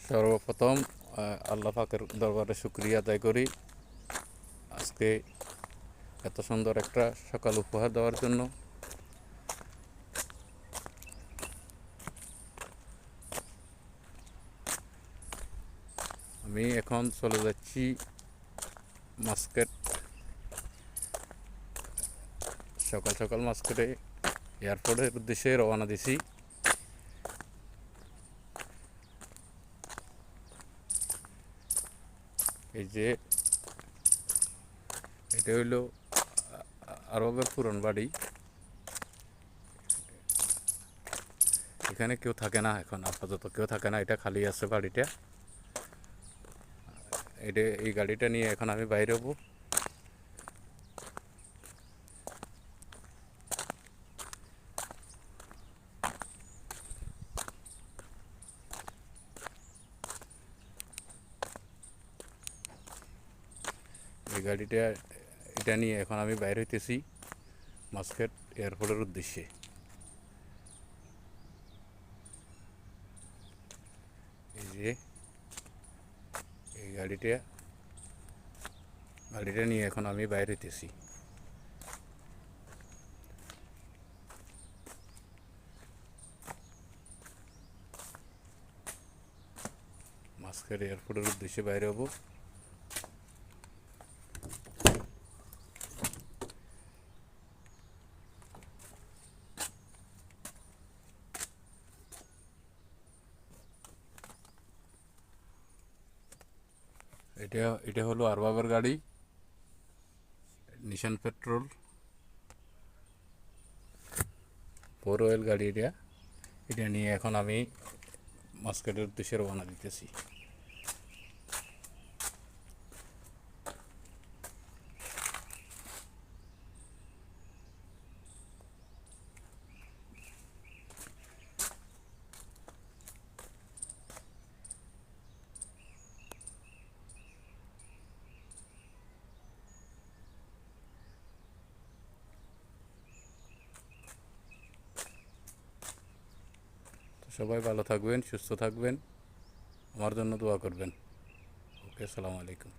সর্বপ্রথম আল্লাহ পাকের দরবারে শুকরিয়া আদায় করি আজকে এত সুন্দর একটা সকাল উপহার দেওয়ার জন্য। আমি এখন চলে যাচ্ছি মাস্কেট। সকাল সকাল মাস্কেটে এয়ারপোর্টের উদ্দেশ্যে রওনা দিছি। এই যে এটা হইলো আরবের পুরন বাড়ি। এখানে কেউ থাকে না, এখন আপাতত কেউ থাকে না, এটা খালি আছে বাড়িটা। এই গাড়িটা নিয়ে এখন আমি বাইরে হবো। এটা নিয়ে এখন আমি বাইরে হইতেছি মাস্কেট এয়ারপোর্টের উদ্দেশ্যে। এই যে এই গাড়িটা নিয়ে এখন আমি বাইরে হইতেছি। মাস্কেট এয়ারপোর্টের উদ্দেশ্যে বাইরে হবো। এটা হলো আরবাবের গাড়ি, নিশান পেট্রোল 4 গাড়ি। এটা নিয়ে এখন আমি মাস্কেটের উদ্দেশ্যে রওনা দিতেছি। সবাই ভালো থাকবেন, সুস্থ থাকবেন, আমার জন্য দোয়া করবেন। ওকে, আসসালামু আলাইকুম।